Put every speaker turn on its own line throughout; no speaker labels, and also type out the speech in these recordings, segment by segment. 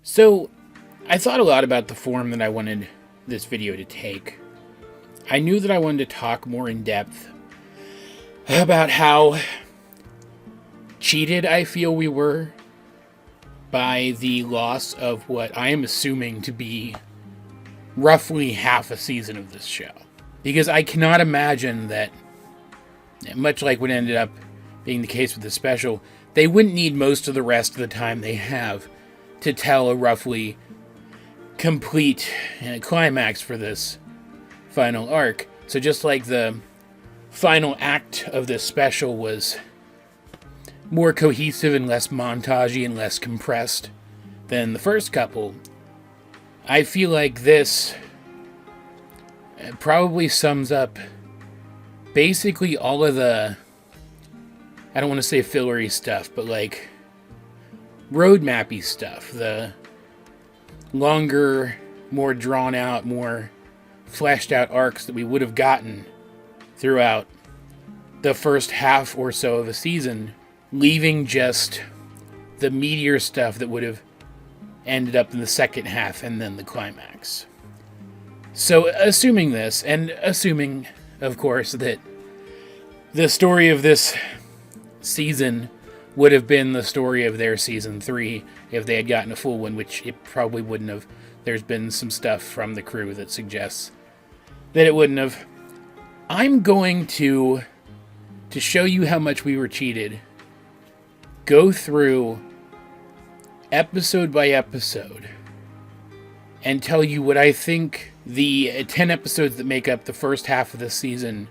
So, I thought a lot about the form that I wanted this video to take. I knew that I wanted to talk more in depth about how cheated I feel we were by the loss of what I am assuming to be roughly half a season of this show. Because I cannot imagine that, much like what ended up being the case with the special, they wouldn't need most of the rest of the time they have to tell a roughly complete climax for this final arc. So just like the final act of this special was more cohesive and less montagey and less compressed than the first couple, I feel like this probably sums up basically all of the, I don't want to say fillery stuff, but like roadmappy stuff, the longer, more drawn out, more fleshed out arcs that we would have gotten throughout the first half or so of a season, leaving just the meatier stuff that would have ended up in the second half and then the climax. So assuming this, and assuming, of course, that the story of this season would have been the story of their season 3 if they had gotten a full one, which it probably wouldn't have. There's been some stuff from the crew that suggests that it wouldn't have. I'm going to show you how much we were cheated, go through episode by episode and tell you what I think the 10 episodes that make up the first half of this season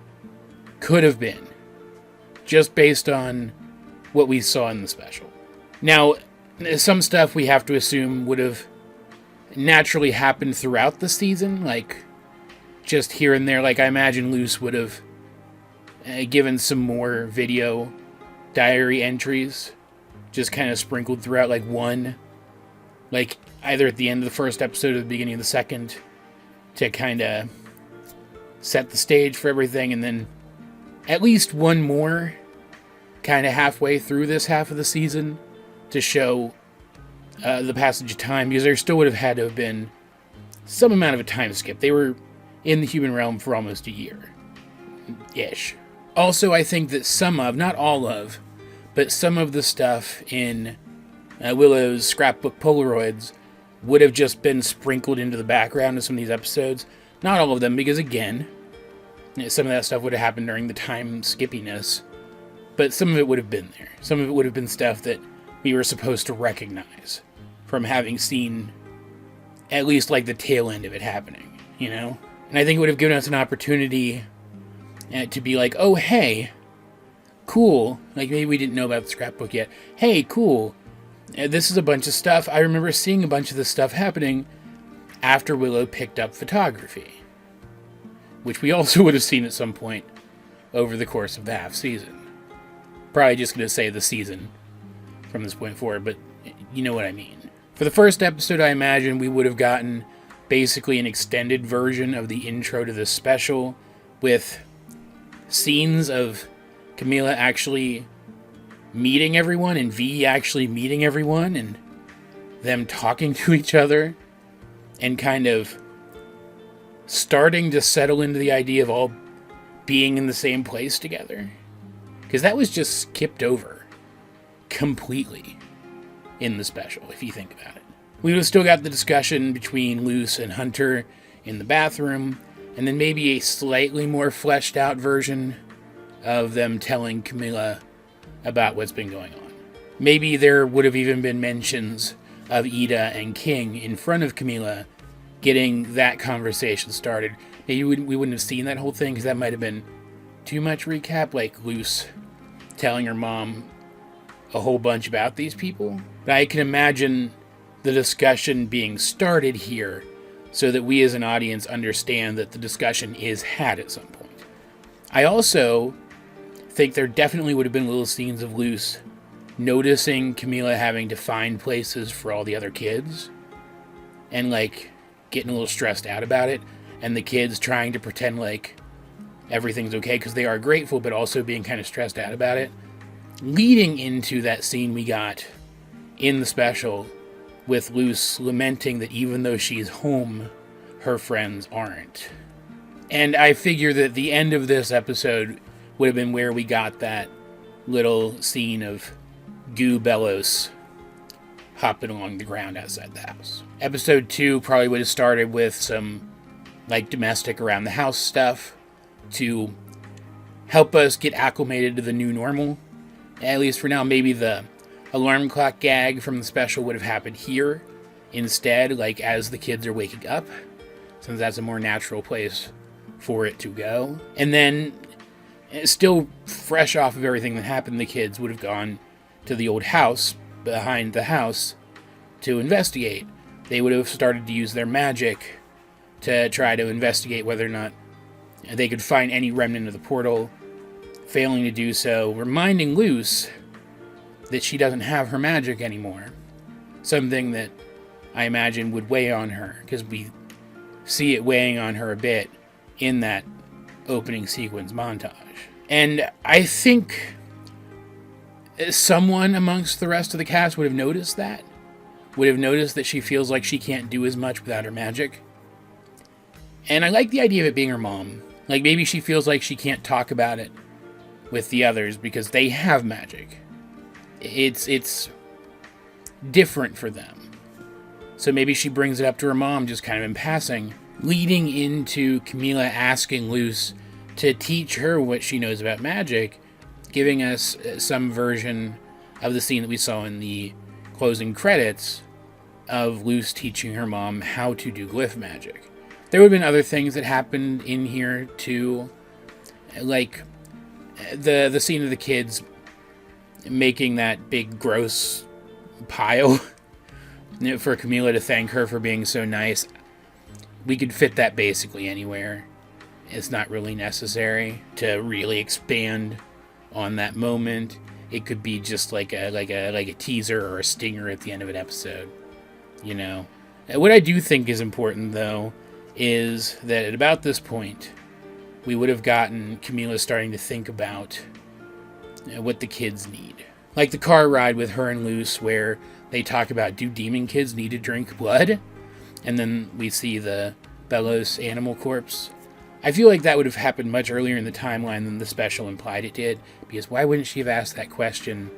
could have been, just based on what we saw in the special. Now, some stuff we have to assume would have naturally happened throughout the season, like just here and there. Like I imagine Luce would have given some more video diary entries, just kind of sprinkled throughout, like one, like either at the end of the first episode or the beginning of the second, to kind of set the stage for everything, and then at least one more kind of halfway through this half of the season to show the passage of time, because there still would have had to have been some amount of a time skip. They were in the human realm for almost a year-ish. Also, I think that some of, not all of, but some of the stuff in Willow's scrapbook Polaroids would have just been sprinkled into the background of some of these episodes. Not all of them, because again, some of that stuff would have happened during the time skippiness, but some of it would have been there. Some of it would have been stuff that we were supposed to recognize from having seen at least like the tail end of it happening, you know? And I think it would have given us an opportunity to be like, oh, hey, cool. Like, maybe we didn't know about the scrapbook yet. Hey, cool. This is a bunch of stuff. I remember seeing a bunch of this stuff happening after Willow picked up photography, which we also would have seen at some point over the course of the half season. Probably just going to say the season from this point forward, but you know what I mean. For the first episode, I imagine we would have gotten basically an extended version of the intro to this special with scenes of Camila actually meeting everyone and V actually meeting everyone and them talking to each other and kind of starting to settle into the idea of all being in the same place together. Because that was just skipped over completely in the special, if you think about it. We would have still got the discussion between Luce and Hunter in the bathroom, and then maybe a slightly more fleshed out version of them telling Camila about what's been going on. Maybe there would have even been mentions of Ida and King in front of Camila, getting that conversation started. Maybe we wouldn't have seen that whole thing, because that might have been too much recap, like Luce telling her mom a whole bunch about these people. But I can imagine the discussion being started here so that we as an audience understand that the discussion is had at some point. I also think there definitely would have been little scenes of Luce noticing Camila having to find places for all the other kids and like getting a little stressed out about it, and the kids trying to pretend like everything's okay because they are grateful, but also being kind of stressed out about it, leading into that scene we got in the special with Luce lamenting that even though she's home, her friends aren't. And I figure that the end of this episode would have been where we got that little scene of Goo Bellows hopping along the ground outside the house. Episode 2 probably would have started with some domestic around the house stuff to help us get acclimated to the new normal. At least for now, maybe the alarm clock gag from the special would have happened here instead, as the kids are waking up, since that's a more natural place for it to go. And then, still fresh off of everything that happened, the kids would have gone to the old house behind the house to investigate. They would have started to use their magic to try to investigate whether or not they could find any remnant of the portal, failing to do so, reminding Luce that she doesn't have her magic anymore. Something that I imagine would weigh on her, because we see it weighing on her a bit in that opening sequence montage. And I think someone amongst the rest of the cast would have noticed that. Would have noticed that she feels like she can't do as much without her magic. And I like the idea of it being her mom. Maybe she feels like she can't talk about it with the others because they have magic. It's different for them. So maybe she brings it up to her mom just kind of in passing, leading into Camila asking Luce to teach her what she knows about magic, giving us some version of the scene that we saw in the closing credits of Luce teaching her mom how to do glyph magic. There would have been other things that happened in here too, like the scene of the kids making that big gross pile for Camila to thank her for being so nice. We could fit that basically anywhere. It's not really necessary to really expand on that moment. It could be just like a teaser or a stinger at the end of an episode, you know. What I do think is important, though, is that at about this point, we would have gotten Camila starting to think about what the kids need. Like the car ride with her and Luce, where they talk about, do demon kids need to drink blood? And then we see the Bellows animal corpse. I feel like that would have happened much earlier in the timeline than the special implied it did, because why wouldn't she have asked that question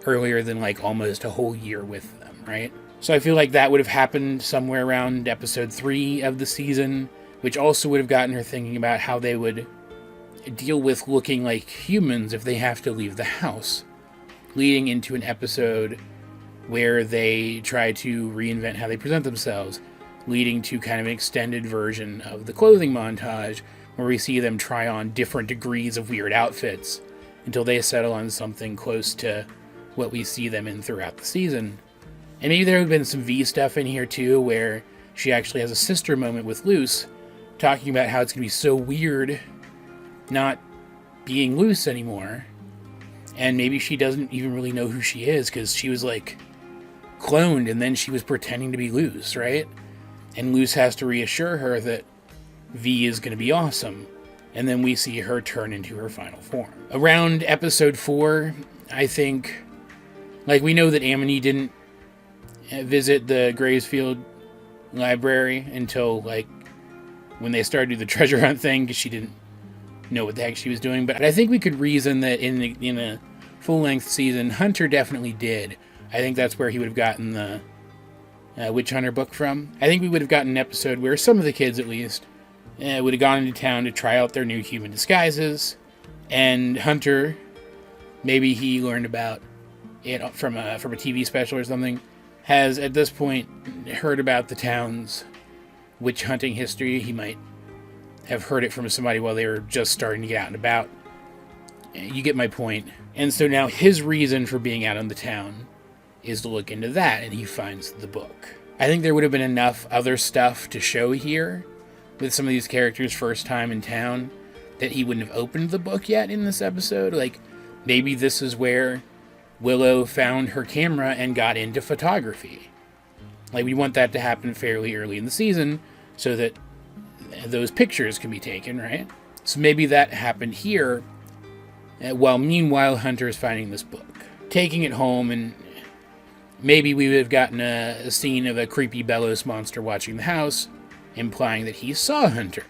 earlier than almost a whole year with them, right? So I feel like that would have happened somewhere around episode 3 of the season, which also would have gotten her thinking about how they would deal with looking like humans if they have to leave the house, leading into an episode where they try to reinvent how they present themselves, leading to kind of an extended version of the clothing montage where we see them try on different degrees of weird outfits until they settle on something close to what we see them in throughout the season. And maybe there would have been some V stuff in here too, where she actually has a sister moment with Luce, talking about how it's going to be so weird not being Luce anymore. And maybe she doesn't even really know who she is, because she was cloned and then she was pretending to be Luce, right? And Luce has to reassure her that V is going to be awesome. And then we see her turn into her final form. Around episode 4, I think, we know that Amity didn't visit the Graysfield library until, when they started the treasure hunt thing, because she didn't know what the heck she was doing. But I think we could reason that in a full-length season, Hunter definitely did. I think that's where he would have gotten the Witch Hunter book from. I think we would have gotten an episode where some of the kids, at least, would have gone into town to try out their new human disguises. And Hunter, maybe he learned about it from a TV special or something, has at this point heard about the town's witch hunting history. He might have heard it from somebody while they were just starting to get out and about. You get my point. And so now his reason for being out in the town is to look into that, and he finds the book. I think there would have been enough other stuff to show here with some of these characters' first time in town that he wouldn't have opened the book yet in this episode. Maybe this is where Willow found her camera and got into photography. We want that to happen fairly early in the season so that those pictures can be taken, right? So maybe that happened here, while meanwhile Hunter is finding this book, taking it home and maybe we would have gotten a scene of a creepy Bellows monster watching the house, implying that he saw Hunter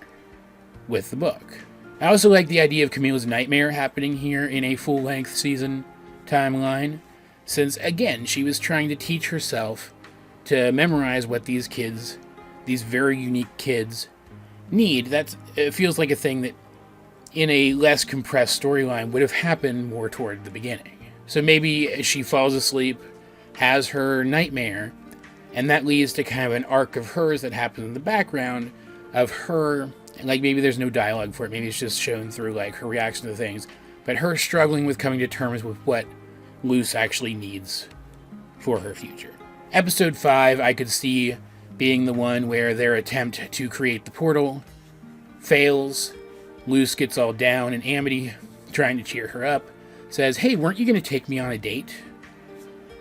with the book. I also like the idea of Camilla's nightmare happening here in a full-length season timeline, since, again, she was trying to teach herself to memorize what these kids, these very unique kids, need. It feels like a thing that, in a less compressed storyline, would have happened more toward the beginning. So maybe she falls asleep, has her nightmare, and that leads to kind of an arc of hers that happens in the background of her, like maybe there's no dialogue for it, maybe it's just shown through like her reaction to things, but her struggling with coming to terms with what Luce actually needs for her future. Episode 5, I could see being the one where their attempt to create the portal fails. Luce gets all down, and Amity, trying to cheer her up, says, "Hey, weren't you going to take me on a date?"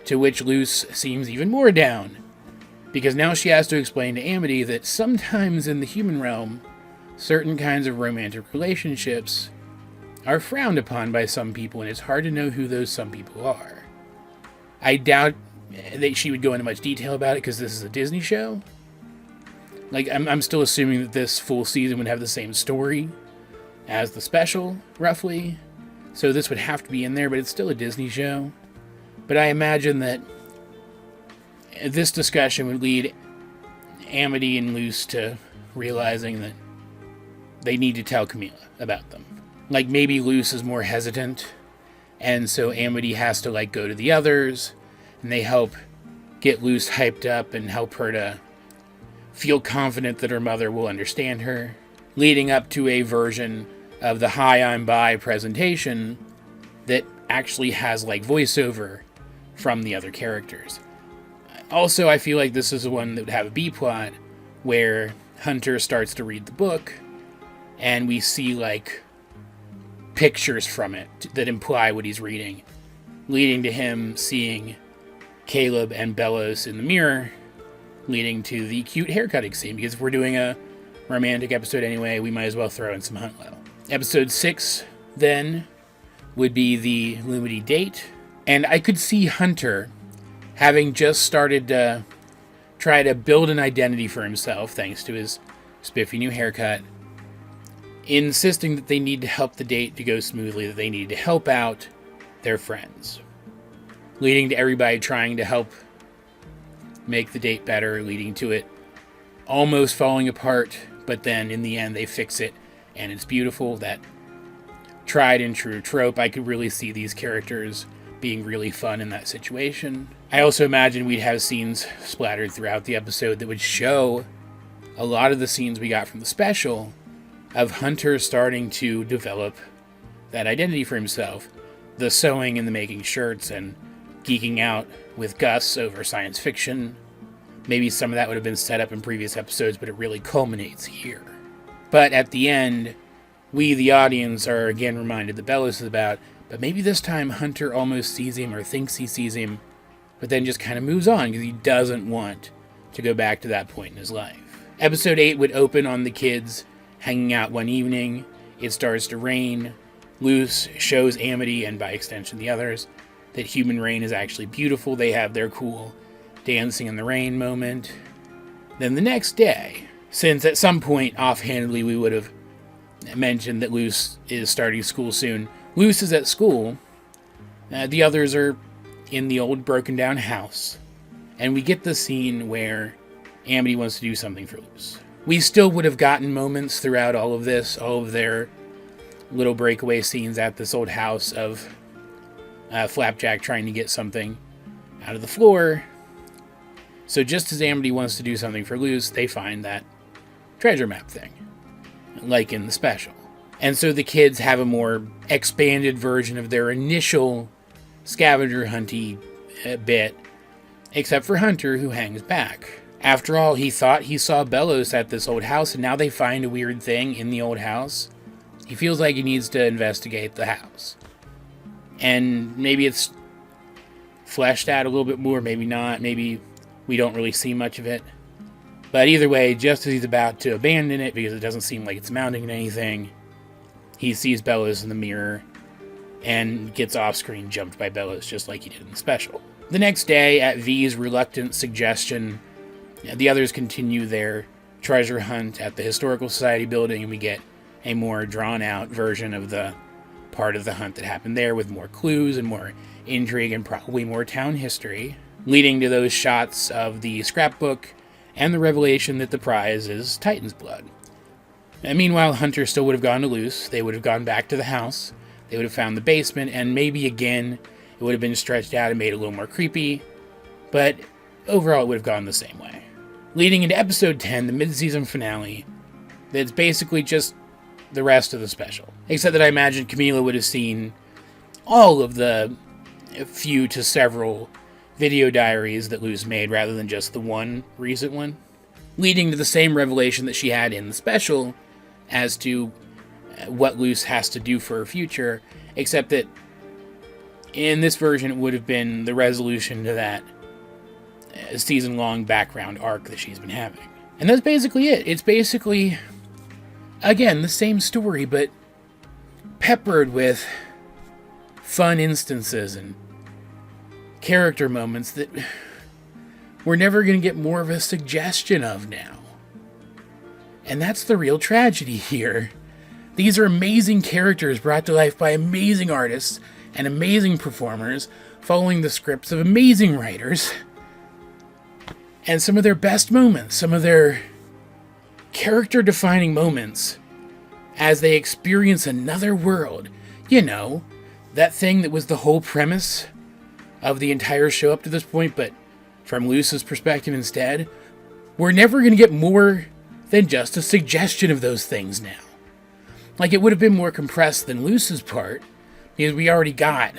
To which Luce seems even more down, because now she has to explain to Amity that sometimes in the human realm, certain kinds of romantic relationships are frowned upon by some people, and it's hard to know who those some people are. I doubt that she would go into much detail about it, because this is a Disney show. Like, I'm still assuming that this full season would have the same story as the special, roughly. So this would have to be in there, but it's still a Disney show. But I imagine that this discussion would lead Amity and Luce to realizing that they need to tell Camilla about them. Like, maybe Luce is more hesitant, and so Amity has to, like, go to the others, and they help get Luce hyped up and help her to feel confident that her mother will understand her, leading up to a version of the Hi, I'm Bi presentation that actually has, like, voiceover from the other characters. Also, I feel like this is the one that would have a B-plot where Hunter starts to read the book, and we see, like, pictures from it that imply what he's reading, leading to him seeing Caleb and Bellows in the mirror, leading to the cute haircutting scene, because if we're doing a romantic episode anyway, we might as well throw in some Huntlow. Episode 6, then, would be the Lumity date, and I could see Hunter, having just started to try to build an identity for himself, thanks to his spiffy new haircut, insisting that they need to help the date to go smoothly, that they need to help out their friends. Leading to everybody trying to help make the date better, leading to it almost falling apart, but then in the end they fix it, and it's beautiful. That tried and true trope. I could really see these characters being really fun in that situation. I also imagine we'd have scenes splattered throughout the episode that would show a lot of the scenes we got from the special of Hunter starting to develop that identity for himself. The sewing and the making shirts and geeking out with Gus over science fiction. Maybe some of that would have been set up in previous episodes, but it really culminates here. But at the end, we, the audience, are again reminded that Bellows is about, but maybe this time Hunter almost sees him or thinks he sees him, but then just kind of moves on because he doesn't want to go back to that point in his life. Episode 8 would open on the kids hanging out one evening. It starts to rain. Luce shows Amity, and by extension the others, that human rain is actually beautiful. They have their cool dancing in the rain moment. Then the next day, since at some point offhandedly we would have mentioned that Luce is starting school soon, Luce is at school. The others are in the old broken down house. And we get the scene where Amity wants to do something for Luce. We still would have gotten moments throughout all of this, all of their little breakaway scenes at this old house of Flapjack trying to get something out of the floor. So just as Amity wants to do something for Luce, they find that treasure map thing, like in the special. And so the kids have a more expanded version of their initial scavenger hunty bit, except for Hunter, who hangs back. After all, he thought he saw Bellows at this old house, and now they find a weird thing in the old house. He feels like he needs to investigate the house. And maybe it's fleshed out a little bit more, maybe not, maybe we don't really see much of it. But either way, just as he's about to abandon it, because it doesn't seem like it's amounting to anything, he sees Bellows in the mirror and gets off-screen jumped by Bellows, just like he did in the special. The next day, at V's reluctant suggestion, the others continue their treasure hunt at the Historical Society building, and we get a more drawn-out version of the part of the hunt that happened there, with more clues and more intrigue and probably more town history, leading to those shots of the scrapbook and the revelation that the prize is Titan's blood. And meanwhile, Hunter still would have gone to Luce. They would have gone back to the house. They would have found the basement, and maybe again it would have been stretched out and made it a little more creepy, but overall it would have gone the same way. Leading into episode 10, the mid-season finale, that's basically just the rest of the special. Except that I imagine Camila would have seen all of the few to several video diaries that Luce made rather than just the one recent one. Leading to the same revelation that she had in the special as to what Luce has to do for her future, except that in this version it would have been the resolution to that season-long background arc that she's been having. And that's basically it. It's basically, again, the same story, but peppered with fun instances and character moments that we're never going to get more of a suggestion of now. And that's the real tragedy here. These are amazing characters brought to life by amazing artists and amazing performers, following the scripts of amazing writers. And some of their best moments, some of their character-defining moments, as they experience another world. You know, that thing that was the whole premise of the entire show up to this point, but from Luce's perspective instead. We're never going to get more than just a suggestion of those things now. Like, it would have been more compressed than Luce's part, because we already got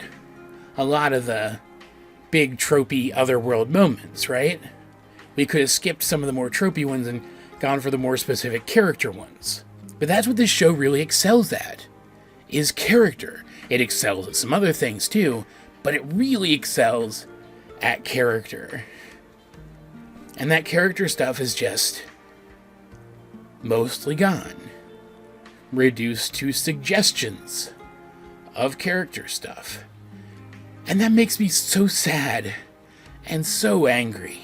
a lot of the big tropey otherworld moments, right? We could have skipped some of the more tropey ones and gone for the more specific character ones. But that's what this show really excels at, is character. It excels at some other things too, but it really excels at character. And that character stuff is just mostly gone, reduced to suggestions of character stuff. And that makes me so sad and so angry.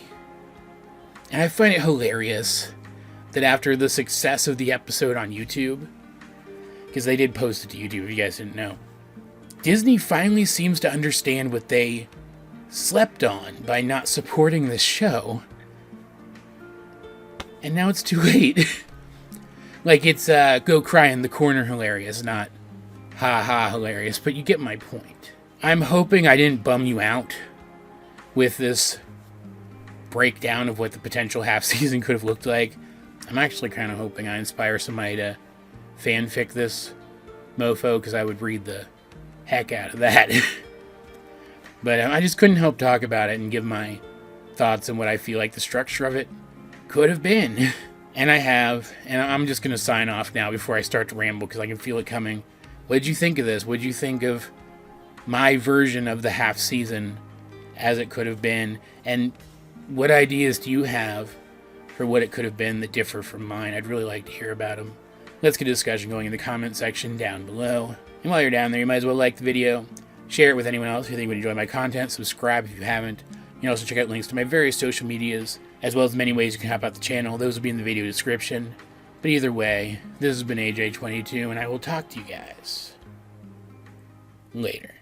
And I find it hilarious that after the success of the episode on YouTube, because they did post it to YouTube if you guys didn't know, Disney finally seems to understand what they slept on by not supporting this show. And now it's too late. Like, it's go cry in the corner hilarious, not ha ha hilarious, but you get my point. I'm hoping I didn't bum you out with this breakdown of what the potential half season could have looked like. I'm actually kind of hoping I inspire somebody to fanfic this mofo, because I would read the heck out of that. But I just couldn't help talk about it and give my thoughts on what I feel like the structure of it could have been. And I have, and I'm just going to sign off now before I start to ramble, because I can feel it coming. What did you think of this? What did you think of my version of the half season as it could have been? And what ideas do you have for what it could have been that differ from mine? I'd really like to hear about them. Let's get a discussion going in the comment section down below. And while you're down there, you might as well like the video, share it with anyone else who you think would enjoy my content, subscribe if you haven't. You can also check out links to my various social medias, as well as many ways you can help out the channel. Those will be in the video description. But either way, this has been AJ22, and I will talk to you guys later.